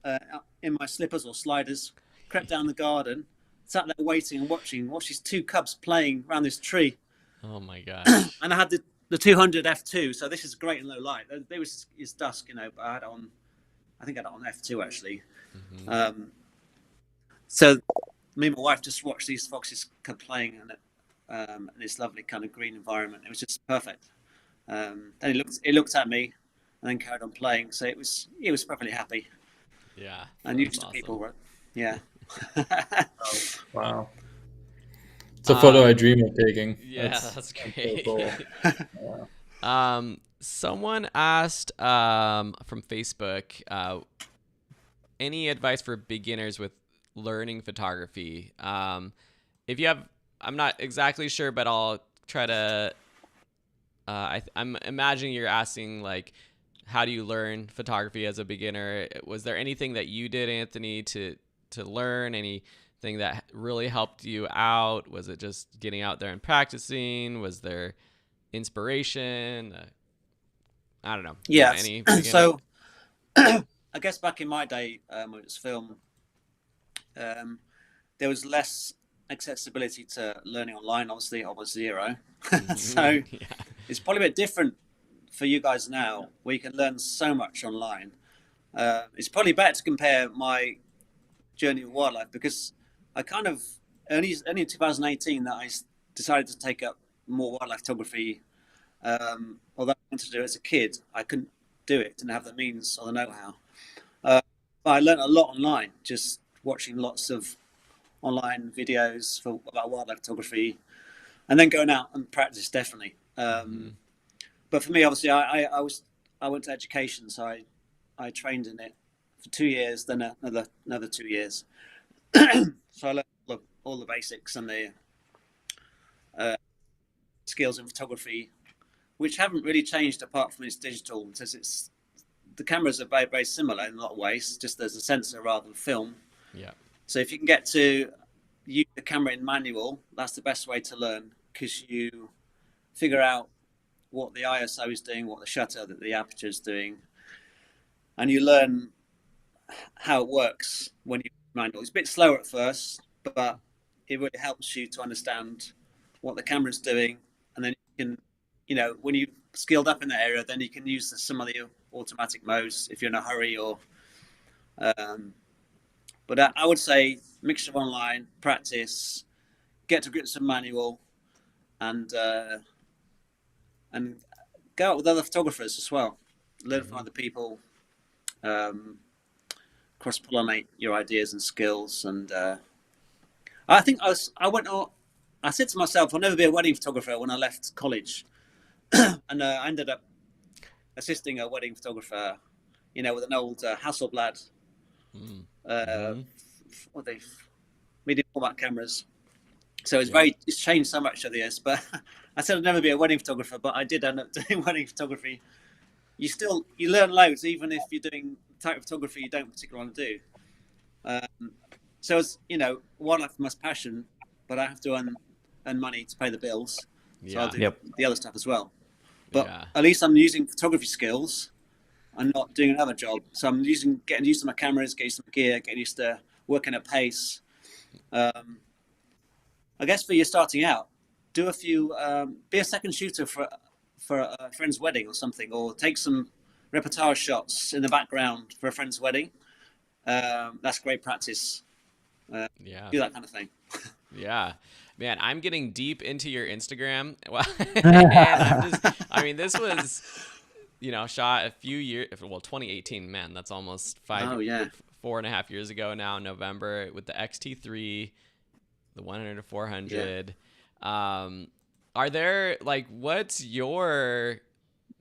in my slippers or sliders, crept down the garden, sat there waiting and watching these two cubs playing around this tree. Oh my gosh. And I had the 200 f2, so this is great in low light. It's dusk, but I had it on, I think I had it on f2 actually. Mm-hmm. So me and my wife just watched these foxes playing in this lovely kind of green environment. It was just perfect. Then it looked at me and then carried on playing. So it was perfectly happy. Yeah. And used to people, right? Yeah. Wow. It's a photo I dream of taking. Yeah, that's great. So cool. Someone asked from Facebook, any advice for beginners with learning photography? If you have, I'm not exactly sure, but I'll try to. I'm imagining you're asking like, how do you learn photography as a beginner? Was there anything that you did, Anthony, to learn? Anything that really helped you out? Was it just getting out there and practicing? Was there inspiration? I don't know. Yeah. So I guess back in my day, when it was film, there was less accessibility to learning online. Obviously, I was zero. So it's probably a bit different for you guys now, where you can learn so much online. It's probably better to compare my journey with wildlife, because I kind of only in 2018 that I decided to take up more wildlife photography. Although I wanted to do it as a kid, I couldn't do it, didn't have the means or the know-how. But I learned a lot online, just watching lots of online videos about wildlife photography, and then going out and practice, definitely. But for me, obviously, I went to education, so I trained in it for 2 years, then another 2 years. So I learned all the basics and the skills in photography, which haven't really changed apart from it's digital, because the cameras are very, very similar in a lot of ways, just there's a sensor rather than film. Yeah. So if you can get to use the camera in manual, that's the best way to learn, because you figure out what the ISO is doing, what the shutter, that the aperture is doing, and you learn how it works when you manual. It's a bit slower at first, but it really helps you to understand what the camera's doing, and then you can, you know, when you've skilled up in that area, then you can use some of the automatic modes if you're in a hurry or. But I would say mixture of online practice, get to grips with manual, and go out with other photographers as well. Learn from other people, cross pollinate your ideas and skills. And I think I said to myself, I'll never be a wedding photographer when I left college, and I ended up assisting a wedding photographer, you know, with an old Hasselblad. What they medium format cameras. So it's changed so much over the years. But I said I'd never be a wedding photographer, but I did end up doing wedding photography. You learn loads, even if you're doing the type of photography you don't particularly want to do. So it's, you know, wildlife is my passion, but I have to earn money to pay the bills. So I'll do the other stuff as well. But at least I'm using photography skills. I'm not doing another job. So I'm getting used to my cameras, getting used to my gear, getting used to working at pace. I guess for you starting out, do a few, be a second shooter for a friend's wedding or something, or take some repertoire shots in the background for a friend's wedding. That's great practice. Do that kind of thing. Yeah. Man, I'm getting deep into your Instagram. Well, this was, you know, shot a few years, 2018, man, that's almost 4.5 years ago now in November with the XT3, the 100 to 400. Are there, like, what's your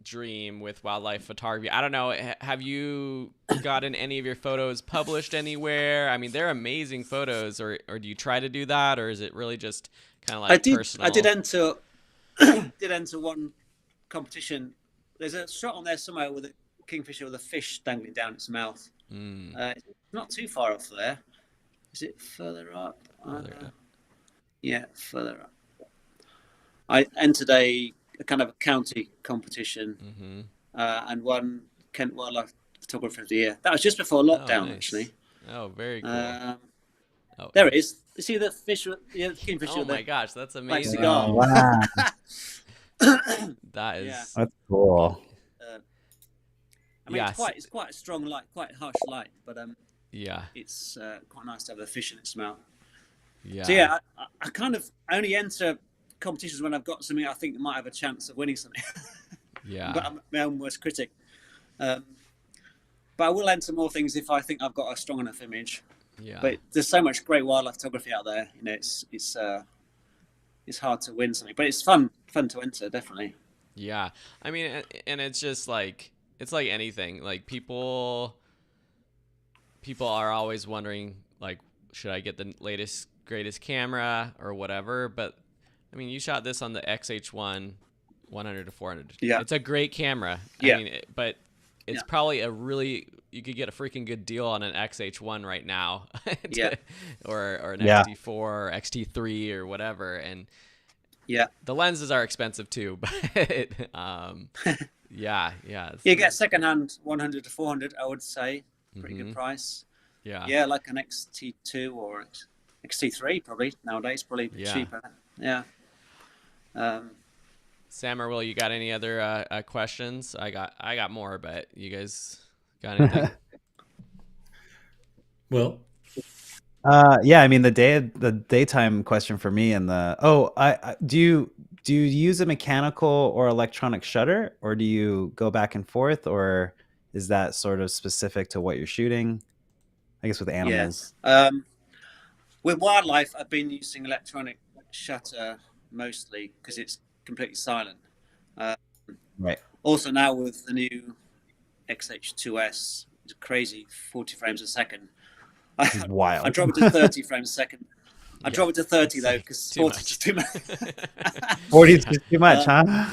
dream with wildlife photography? I don't know. Have you gotten any of your photos published anywhere? I mean, they're amazing photos, or do you try to do that, or is it really just kind of like personal? I did enter one competition. There's a shot on there somewhere with a kingfisher with a fish dangling down its mouth. It's not too far off there. Is it further up? Yeah, further up. I entered a kind of a county competition and won Kent Wildlife Photographer of the Year. That was just before lockdown, actually. Oh, very cool. There it is. You see the fish, the kingfisher? Oh my gosh, that's amazing! Oh, wow. That is that's cool. I mean, it's quite a strong light, quite a harsh light, but it's quite nice to have the fish in its mouth. So I only enter competitions when I've got something I think might have a chance of winning something. But I'm my own worst critic. But I will enter more things if I think I've got a strong enough image. But there's so much great wildlife photography out there. You know, it's hard to win something, but it's fun to enter, definitely. Yeah, I mean, and it's just like, it's like anything. Like people are always wondering, like, should I get the latest, greatest camera or whatever? But I mean, you shot this on the XH1 100 to 400. It's a great camera. I mean, but it's probably you could get a freaking good deal on an XH1 right now, or an XT4 or XT3 or whatever. And the lenses are expensive too, but you get secondhand 100 to 400, I would say, pretty good price. Like an XT2 or XT3 probably nowadays, probably cheaper. Sam or Will, you got any other questions? I got more, but you guys got anything? Will? I mean, the daytime question for me and do you use a mechanical or electronic shutter, or do you go back and forth, or is that sort of specific to what you're shooting? I guess with animals. With wildlife, I've been using electronic shutter mostly because it's completely silent. Right. Also now with the new XH2S, it's crazy 40 frames a second. Wild. I drop it to 30 frames a second. I drop it to 30 though because 40 is just too much. 40 is just too much, huh?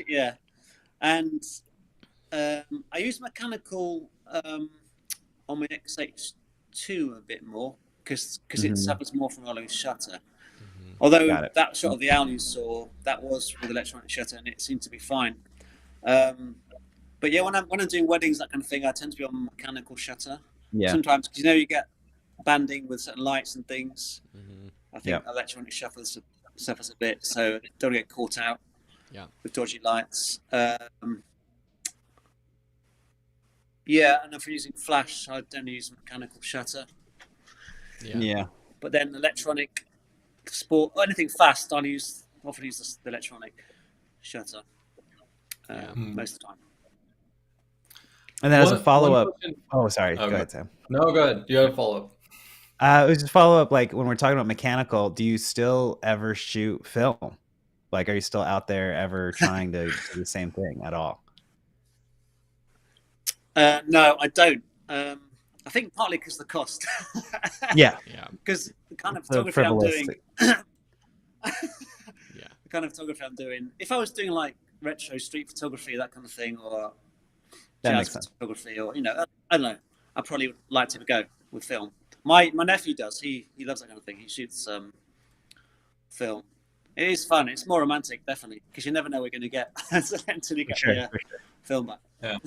Yeah. And I use mechanical on my XH2 a bit more because it suffers more from a loose shutter. Although that shot of the owl you saw, that was with electronic shutter and it seemed to be fine. But yeah, when I'm doing weddings, that kind of thing, I tend to be on mechanical shutter. Sometimes, because you get banding with certain lights and things. I think electronic shutter is suffers a bit, so don't get caught out with dodgy lights. Yeah, and if you're using flash, I don't use mechanical shutter. Yeah. But then electronic sport, anything fast, I often use the electronic shutter most of the time. And then as a follow-up, oh, sorry, go ahead, Sam. No, go ahead. You have a follow-up. It was just follow-up, like when we're talking about mechanical, do you still ever shoot film? Like, are you still out there ever trying to do the same thing at all? No, I don't. I think partly because the cost. Yeah. Because the kind of photography I'm doing. The kind of photography I'm doing. If I was doing like retro street photography, that kind of thing, or jazz photography, or I don't know, I probably would like to go with film. My nephew does. He loves that kind of thing. He shoots film. It is fun. It's more romantic, definitely, because you never know what you're going to get until you get the film back. Yeah.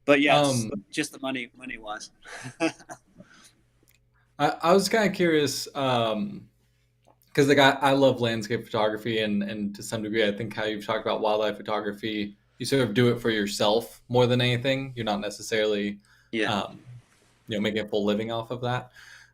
But yeah, just the money wise. I was kind of curious because like I love landscape photography, and to some degree, I think how you've talked about wildlife photography, you sort of do it for yourself more than anything. You're not necessarily, making a full living off of that.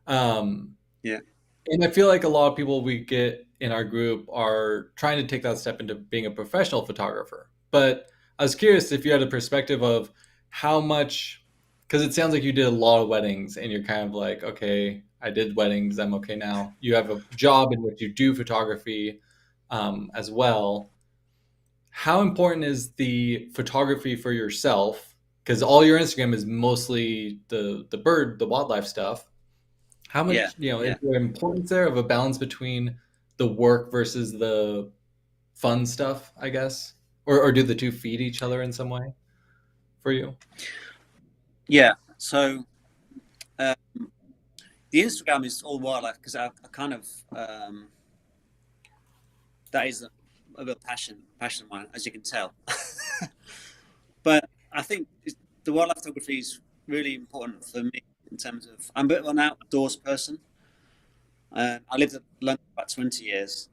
And I feel like a lot of people we get in our group are trying to take that step into being a professional photographer. But I was curious if you had a perspective of how much, because it sounds like you did a lot of weddings and you're kind of like, okay, I did weddings, I'm okay now. You have a job in which you do photography as well. How important is the photography for yourself? Because all your Instagram is mostly the wildlife stuff. How much, is there importance there of a balance between the work versus the fun stuff, I guess? Or do the two feed each other in some way for you? Yeah. So the Instagram is all wildlife because I kind of that is a real passion of mine, as you can tell. But I think the wildlife photography is really important for me in terms of I'm a bit of an outdoors person. I lived in London for about 20 years,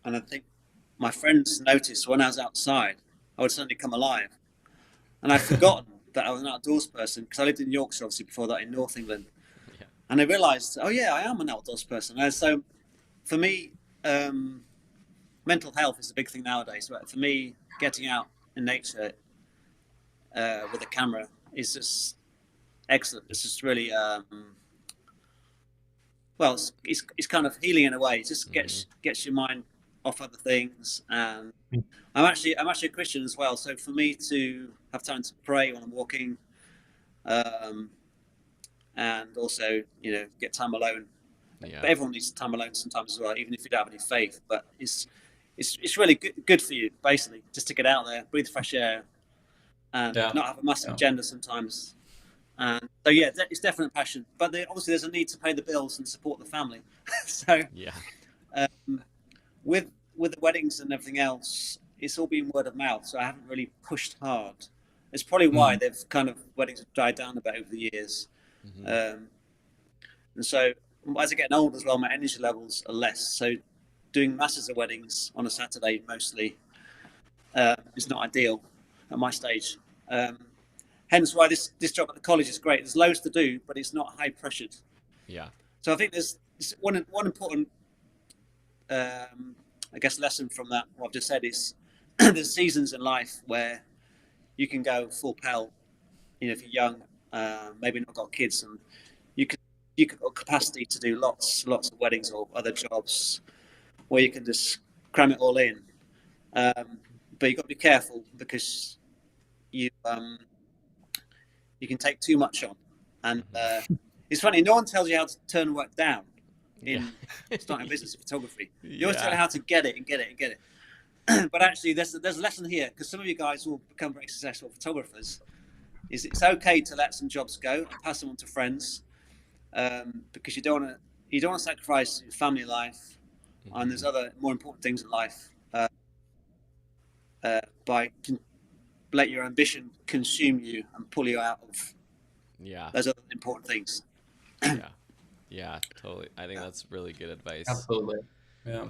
and I think my friends noticed when I was outside, I would suddenly come alive. And I'd forgotten that I was an outdoors person because I lived in Yorkshire, obviously, before that in North England. Yeah. And I realised, oh yeah, I am an outdoors person. And so for me, mental health is a big thing nowadays. But for me, getting out in nature with a camera is just excellent. It's just really, it's kind of healing in a way. It just gets your mind off other things. And I'm actually a Christian as well. So for me to have time to pray when I'm walking, and also get time alone. Yeah. But everyone needs time alone sometimes as well, even if you don't have any faith. But it's really good for you, basically, just to get out there, breathe fresh air, and not have a massive agenda sometimes. And so it's definitely a passion. But obviously there's a need to pay the bills and support the family. So with the weddings and everything else, it's all been word of mouth. So I haven't really pushed hard. It's probably why weddings have died down a bit over the years. And so as I get older as well, my energy levels are less. So doing masses of weddings on a Saturday mostly is not ideal at my stage. Hence why this job at the college is great. There's loads to do, but it's not high pressured. Yeah. So I think there's one important, lesson from that. What I've just said is there's seasons in life where you can go full pelt. If you're young, maybe not got kids, and you got capacity to do lots of weddings or other jobs where you can just cram it all in. But you've got to be careful because you can take too much on. And it's funny, no one tells you how to turn work down in starting a business of photography. You always tell you how to get it and get it and get it. But actually, there's a lesson here, because some of you guys will become very successful photographers. It's okay to let some jobs go and pass them on to friends, because you don't want to sacrifice your family life, and there's other more important things in life by let your ambition consume you and pull you out of those other important things. Yeah, totally. I think that's really good advice. Absolutely. Yeah.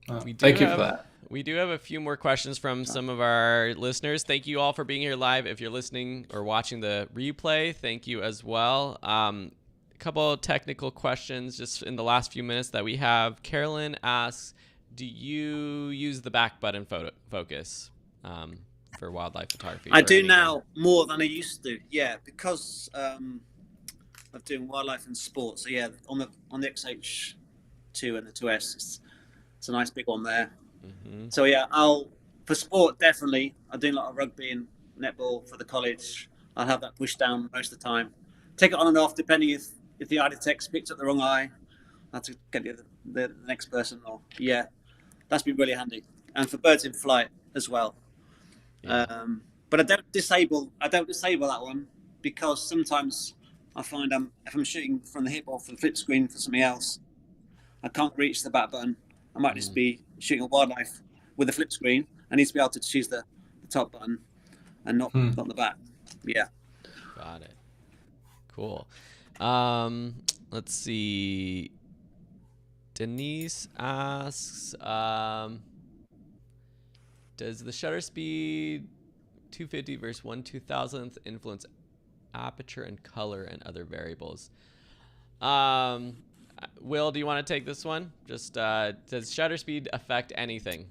Thank you for that. We do have a few more questions from some of our listeners. Thank you all for being here live. If you're listening or watching the replay, thank you as well. A couple of technical questions just in the last few minutes that we have. Carolyn asks, do you use the back button focus for wildlife photography? I do now more than I used to. Yeah, because of doing wildlife and sports. So yeah, on the XH2 and the 2S, it's a nice big one there. Mm-hmm. So yeah, for sport definitely. I'm doing a lot of rugby and netball for the college. I'll have that pushed down most of the time. Take it on and off depending if the eye detect's picked up the wrong eye. I have to get the next person. Or yeah, that's been really handy. And for birds in flight as well. Yeah. But I don't disable that one because sometimes I find if I'm shooting from the hip or from the flip screen for something else, I can't reach the back button. I might just be shooting a wildlife with a flip screen. I need to be able to choose the top button and not the back. Yeah. Got it. Cool. Let's see. Denise asks, does the shutter speed 250 versus 1/2000th influence aperture and color and other variables? Will, do you want to take this one? Just does shutter speed affect anything,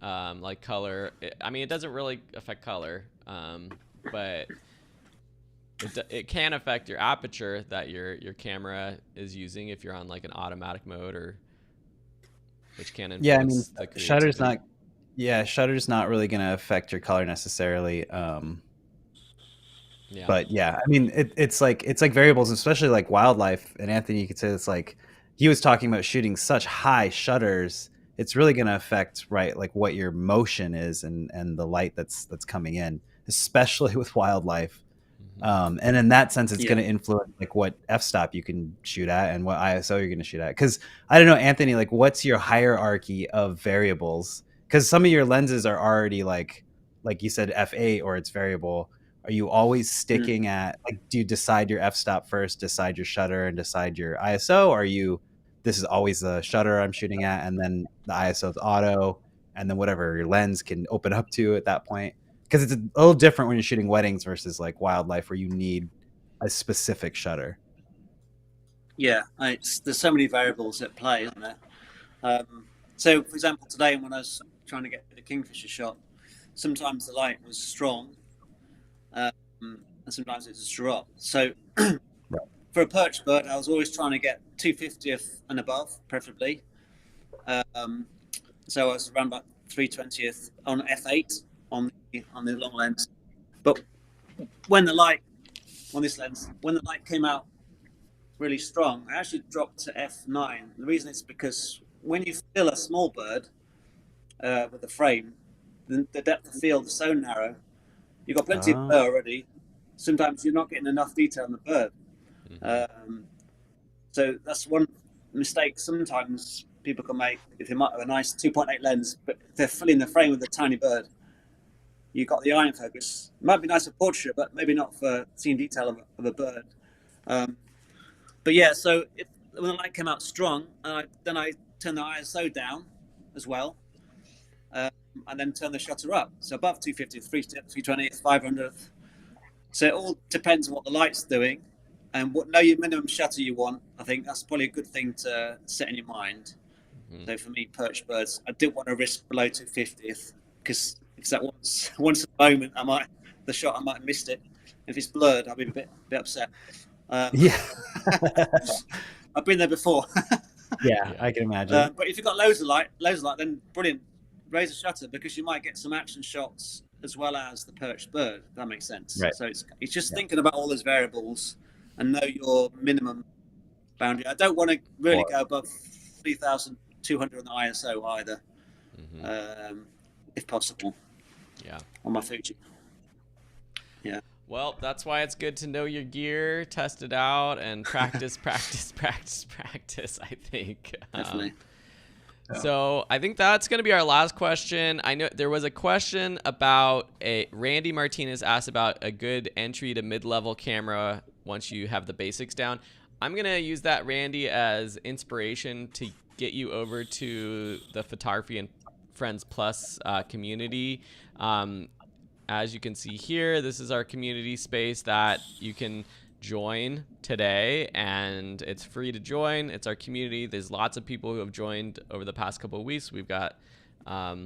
like color? It doesn't really affect color, but it can affect your aperture that your camera is using if you're on like an automatic mode, or which can influence the creativity. Shutter's not really going to affect your color necessarily. But yeah, it's like variables, especially like wildlife. And Anthony, you could say it's like he was talking about shooting such high shutters. It's really going to affect like what your motion is and the light that's coming in, especially with wildlife. And in that sense, it's going to influence like what f-stop you can shoot at and what ISO you're going to shoot at. Because I don't know, Anthony, like what's your hierarchy of variables? Because some of your lenses are already like you said, f8 or it's variable. Are you always sticking at like? Do you decide your f-stop first, decide your shutter, and decide your ISO? Or are you? This is always the shutter I'm shooting at, and then the ISO is auto, and then whatever your lens can open up to at that point. Because it's a little different when you're shooting weddings versus like wildlife, where you need a specific shutter. Yeah, there's so many variables at play, isn't there? So, for example, today when I was trying to get the kingfisher shot, sometimes the light was strong, and sometimes it was drop. So, for a perch bird, I was always trying to get 250th and above, preferably. So I was around about 320th on f8 on the long lens. But when the light came out really strong, I actually dropped to f9. The reason is because when you fill a small bird with a frame, the depth of field is so narrow. You've got plenty of blur already. Sometimes you're not getting enough detail on the bird. So that's one mistake sometimes people can make if they might have a nice 2.8 lens, but if they're filling the frame with a tiny bird, you've got the eye in focus. It might be nice for portrait, but maybe not for seeing detail of a bird. But yeah, so when the light came out strong, then I turned the ISO down as well, and then turn the shutter up. So above 250, 320, 500. So it all depends on what the light's doing and know your minimum shutter you want. I think that's probably a good thing to set in your mind. So for me, perch birds, I didn't want to risk below 250th because that once at the moment I might have missed it. If it's blurred, I'll be a bit upset. Yeah, I've been there before. Yeah, I can imagine. But if you've got loads of light, then brilliant. Raise the shutter because you might get some action shots as well as the perched bird. If that makes sense. Right. So it's just thinking about all those variables and know your minimum boundary. I don't want to really go above 3,200 on the ISO either, if possible. Yeah. On my Fuji. Yeah. Well, that's why it's good to know your gear, test it out, and practice, I think. Definitely. So I think that's going to be our last question. I know there was a question about Randy Martinez asked about a good entry to mid-level camera once you have the basics down. I'm going to use that, Randy, as inspiration to get you over to the Photography and Friends Plus community. As you can see here, this is our community space that you can join today, and it's free to join. It's our community. There's lots of people who have joined over the past couple of weeks. We've got a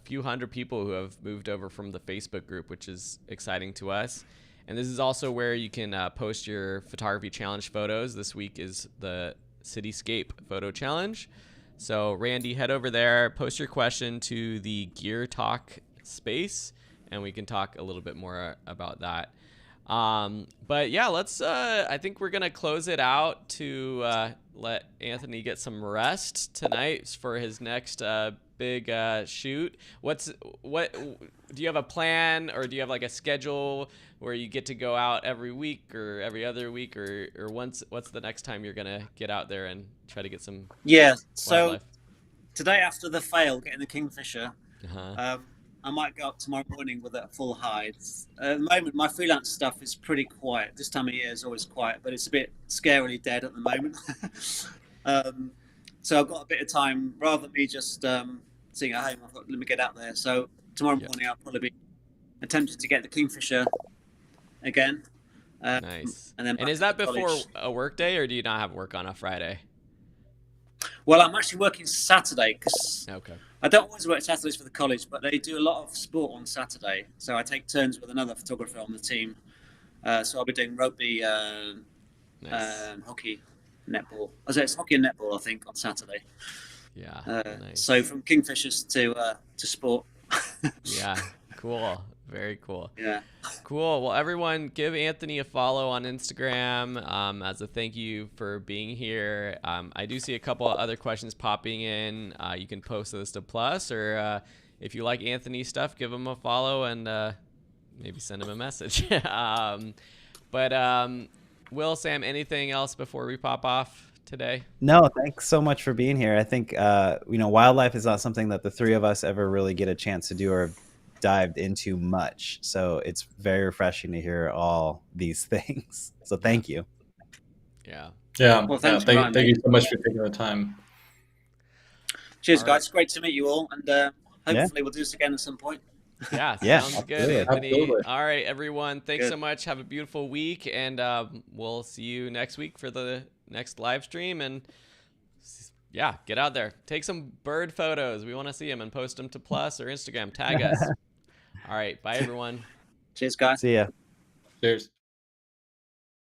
few hundred people who have moved over from the Facebook group, which is exciting to us. And this is also where you can post your photography challenge photos. This week is the Cityscape Photo Challenge. So Randy, head over there, post your question to the Gear Talk space, and we can talk a little bit more about that. But yeah, let's, I think we're going to close it out to let Anthony get some rest tonight for his next big shoot. What do you have a plan, or do you have like a schedule where you get to go out every week or every other week, or what's the next time you're going to get out there and try to get some so wildlife? Today after the fail getting the kingfisher, I might go up tomorrow morning with a full hide. At the moment, my freelance stuff is pretty quiet. This time of year is always quiet, but it's a bit scarily dead at the moment. So I've got a bit of time. Rather than me just sitting at home, I thought, let me get out there. So tomorrow morning, I'll probably be attempting to get the kingfisher again. Nice. And is that before a work day, or do you not have work on a Friday? Well, I'm actually working Saturday because Okay. I don't always work Saturdays for the college, but they do a lot of sport on Saturday. So I take turns with another photographer on the team. So I'll be doing rugby, hockey, netball. It's hockey and netball, I think, on Saturday. Yeah. Nice. So from kingfishers to sport. Yeah. Cool. Very cool. Yeah. Cool. Well, everyone, give Anthony a follow on Instagram as a thank you for being here. I do see a couple of other questions popping in. You can post those to Plus, or if you like Anthony's stuff, give him a follow and maybe send him a message. But Will, Sam, anything else before we pop off today? No, thanks so much for being here. I think wildlife is not something that the three of us ever really get a chance to do or dived into much, so it's very refreshing to hear all these things. So thank you. Yeah. Well, thank you so much for taking the time. Cheers, guys. It's great to meet you all, and hopefully we'll do this again at some point. Yeah, sounds good, Anthony. Absolutely. All right, everyone. Thanks so much. Have a beautiful week, and we'll see you next week for the next live stream. And yeah, get out there. Take some bird photos. We want to see them, and post them to Plus or Instagram. Tag us. All right. Bye, everyone. Cheers, guys. See ya. Cheers.